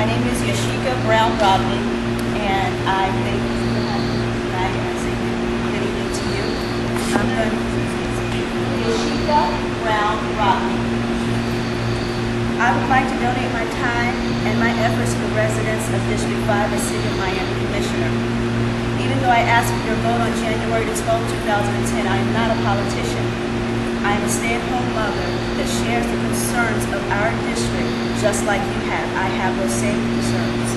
My name is Yashica Brown-Rogne, and I thank you for having me tonight, and I say good evening to you. I'm going to Yashica Brown-Rogne. I would like to donate my time and my efforts to the residents of District 5 as City of Miami Commissioner. Even though I asked for your vote on January 12, 2010, I am not a politician. I am a stay-at-home mother that shares the concerns of our district just like you have. I have those same concerns.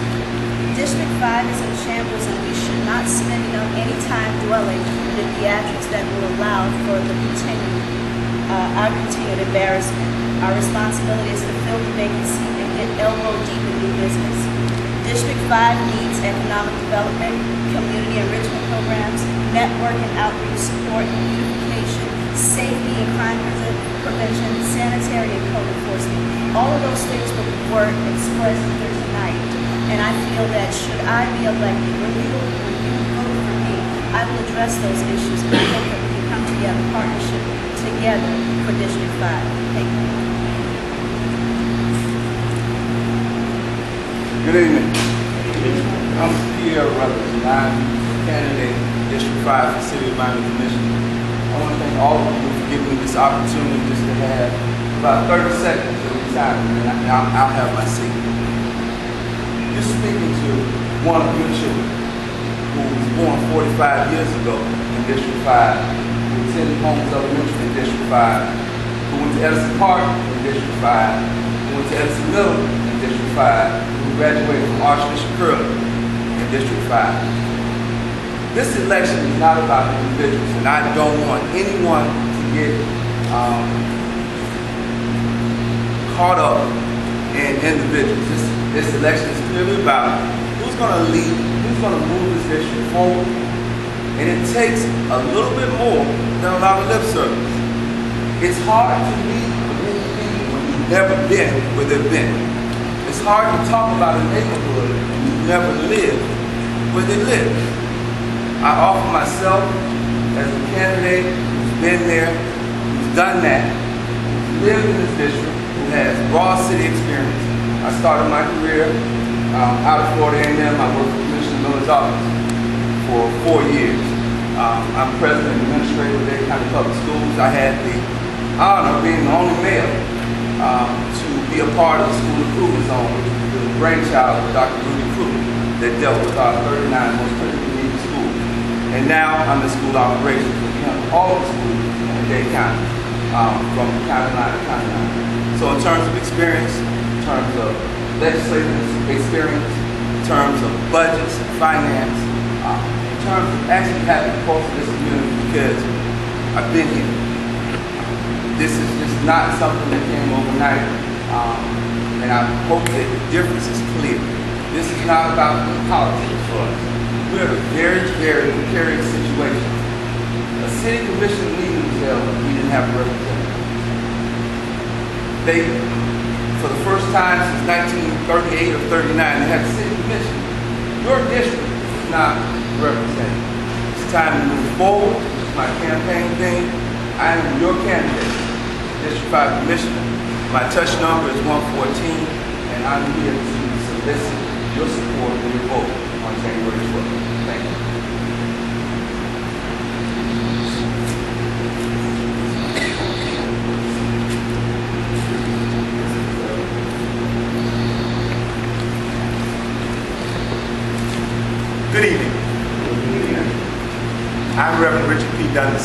District 5 is in shambles, and we should not spend any time dwelling in the theatrics that will allow for the our continued embarrassment. Our responsibility is to fill the vacancy and get elbow deep in new business. District 5 needs economic development, community enrichment programs, network and outreach support, beautification, safety and crime prevention, sanitary and code enforcement. All of those things were expressed here tonight. And I feel that should I be elected, when you vote for me, I will address those issues, and I hope that we can come together, partnership together for District 5. Thank you. Good evening. I'm here representing candidate District 5 for City of Miami Commissioner. I want to thank all of you for giving me this opportunity just to have about 30 seconds of your time, and I'll have my seat. You're speaking to one of your children who was born 45 years ago in District 5, who attended Homeowners Elementary in District 5, who went to Edison Park in District 5, who went to Edison Middle in District 5, who graduated from Archbishop Curley in District 5. This election is not about individuals, and I don't want anyone to get caught up in individuals. This election is clearly about who's going to lead, who's going to move this district forward, and it takes a little bit more than a lot of lip service. It's hard to lead when you've never been where they've been. It's hard to talk about a neighborhood when you've never lived where they live. I offer myself as a candidate who's been there, who's done that, who's lived in this district, who has raw city experience. I started my career out of Florida A&M. I worked for Commissioner Miller's office for 4 years. I'm president and administrator of Dade County Public Schools. I had the honor of being the only male to be a part of the School Improvement Zone, which was the brainchild of Dr. Rudy Kruger that dealt with our 39 most critically needed schools. And now I'm in school operations. We have all the schools in Dade County, from county line to county line. So in terms of experience, in terms of legislative experience, in terms of budgets and finance, in terms of actually having a pulse of this community, because I've been here. This is not something that came overnight, and I hope that the difference is clear. This is not about politics for us. We're in a very, very precarious situation. A city commission meeting was held, we didn't have a representative. They, for the first time since 1938 or 39, they had a city commission. Your district is not represented. It's time to move forward. This is my campaign thing. I am your candidate, District 5 Commissioner. My touch number is 114, and I'm here to solicit your support and your vote on January 12th. Thank you. Good evening. I'm Reverend Richard P. Dunn II.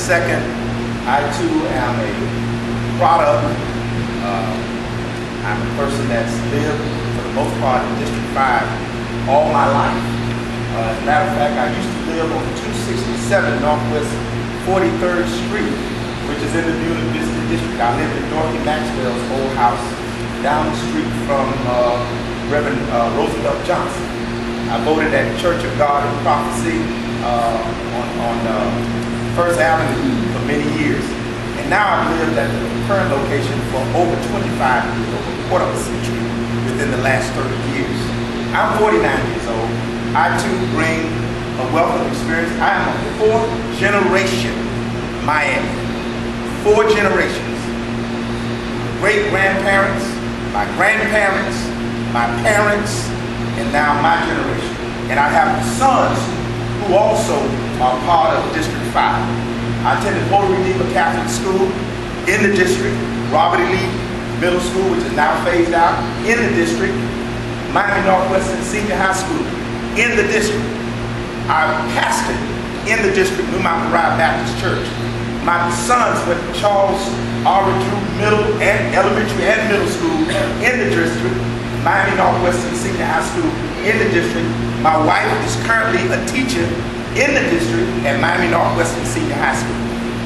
I too am a product. I'm a person that's lived for the most part in District 5 all my life. As a matter of fact, I used to live on 267 Northwest 43rd Street, which is in the Buena Vista District. I lived in Dorothy Maxwell's old house down the street from Reverend Roosevelt Johnson. I voted at Church of God and Prophecy on First Avenue for many years. And now I've lived at the current location for over 25 years, over a quarter of a century within the last 30 years. I'm 49 years old. I too bring a wealth of experience. I am a fourth generation Miami. 4 generations. Great grandparents, my grandparents, my parents, and now my generation. And I have sons who also are part of District 5. I attended Holy Redeemer Catholic School in the district, Robert E. Lee Middle School, which is now phased out, in the district, Miami Northwestern Senior High School, in the district. I pastored in the district, New Mountain Rise Baptist Church. My sons went to Charles R. Drew Middle and Elementary and Middle School in the district, Miami Northwestern Senior High School in the district. My wife is currently a teacher in the district at Miami Northwestern Senior High School.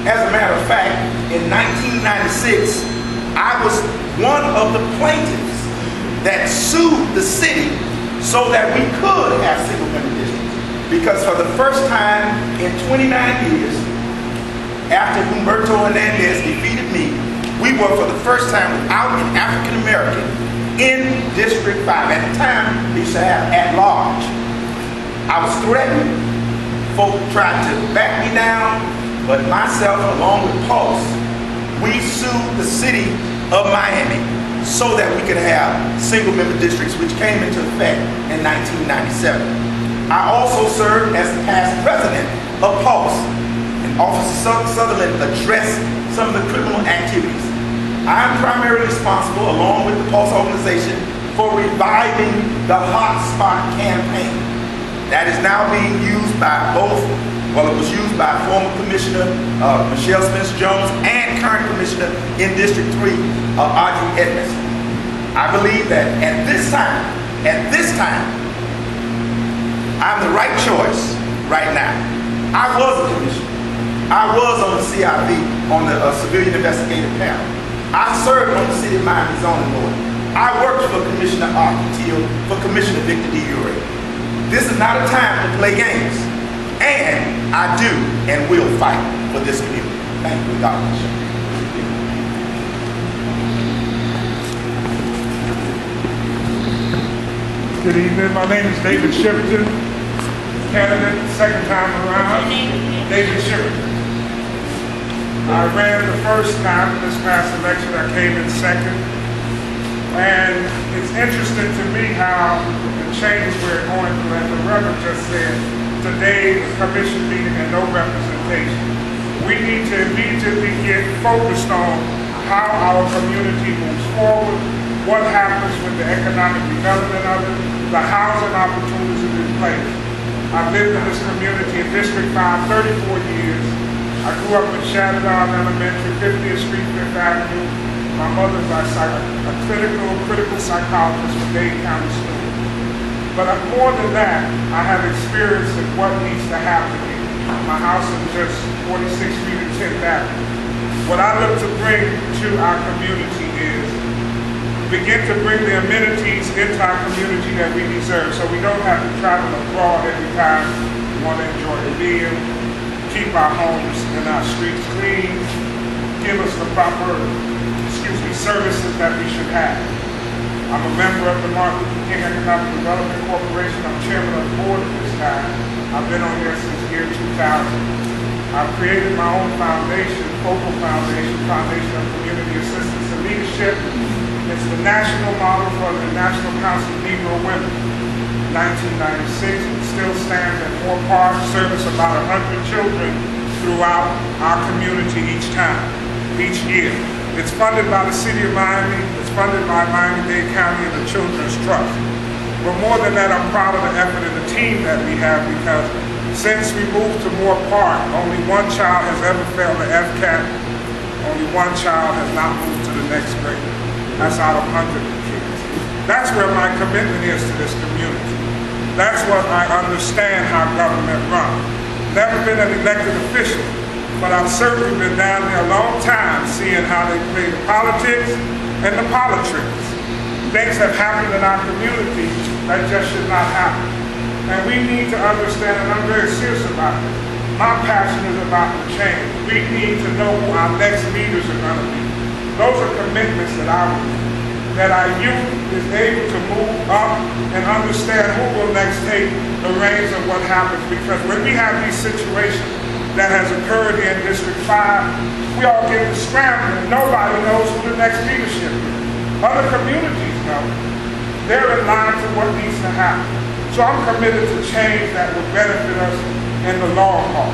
As a matter of fact, in 1996, I was one of the plaintiffs that sued the city so that we could have single-member districts. Because for the first time in 29 years, after Humberto Hernandez defeated me, we were for the first time without an African American in District 5. At the time, they used to have at large. I was threatened. Folk tried to back me down, but myself, along with Pulse, we sued the city of Miami so that we could have single-member districts, which came into effect in 1997. I also served as the past president of Pulse, and Officer Sutherland addressed some of the criminal activities. I'm primarily responsible, along with the Pulse organization, for reviving the Hotspot campaign. That is now being used by both, well, it was used by former Commissioner Michelle Spence-Jones and current Commissioner in District 3, Audrey Edmondson. I believe that at this time, I'm the right choice right now. I was a commissioner. I was on the CIV, on the Civilian Investigative Panel. I served on the City of Miami Zoning Board. I worked for Commissioner Arthur Teal, for Commissioner Victor D. Ure. This is not a time to play games. And I do and will fight for this community. Thank you, God bless you. Good evening. My name is David Shipperton, candidate, second time around. David Shipperton. I ran the first time in this past election. I came in second. And it's interesting to me how the changes we're going through, as the Reverend just said, today the commission meeting and no representation. We need to immediately get focused on how our community moves forward, what happens with the economic development of it, the housing opportunities in place. I've lived in this community in District 5 34 years. I grew up in Chatterdon Elementary, 50th Street, 5th Avenue. My mother's a critical psychologist for Dade County School. But more than that, I have experienced what needs to happen here. My house is just 46 feet and 10th Avenue. What I look to bring to our community is begin to bring the amenities into our community that we deserve, so we don't have to travel abroad every time we want to enjoy a meal, keep our homes and our streets clean, give us the proper, services that we should have. I'm a member of the Martin Luther King Economic Development Corporation. I'm chairman of the board at this time. I've been on here since year 2000. I've created my own foundation, Focal Foundation, Foundation of Community Assistance and Leadership. It's the national model for the National Council of Negro Women. 1996, it still stands at Moore Park, service about 100 children throughout our community each year. It's funded by the City of Miami, it's funded by Miami-Dade County and the Children's Trust. But more than that, I'm proud of the effort and the team that we have, because since we moved to Moore Park, only one child has ever failed the FCAT, only one child has not moved to the next grade. That's out of hundreds of kids. That's where my commitment is to this community. That's what I understand how government runs. Never been an elected official, but I've certainly been down there a long time seeing how they play the politics and the politics. Things have happened in our community that just should not happen. And we need to understand, and I'm very serious about this, my passion is about the change. We need to know who our next leaders are going to be. Those are commitments that our youth is able to move up and understand who will next take the reins of what happens. Because when we have these situations that has occurred here in District 5, we all get to scramble and nobody knows who the next leadership is. Other communities know. they're in line to what needs to happen. So I'm committed to change that will benefit us in the long haul.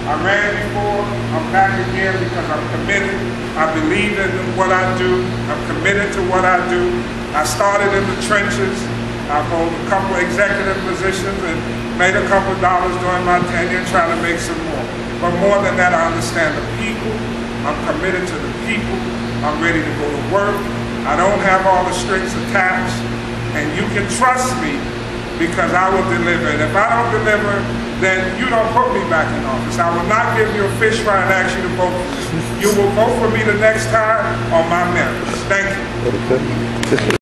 I ran before, I'm back again because I'm committed. I believe in what I do. I'm committed to what I do. I started in the trenches. I've held a couple executive positions and made a couple dollars during my tenure, trying to make some more. But more than that, I understand the people. I'm committed to the people. I'm ready to go to work. I don't have all the strings attached. And you can trust me because I will deliver. And if I don't deliver, then you don't put me back in office. I will not give you a fish fry and ask you to vote for me. You will vote for me the next time on my merits. Thank you.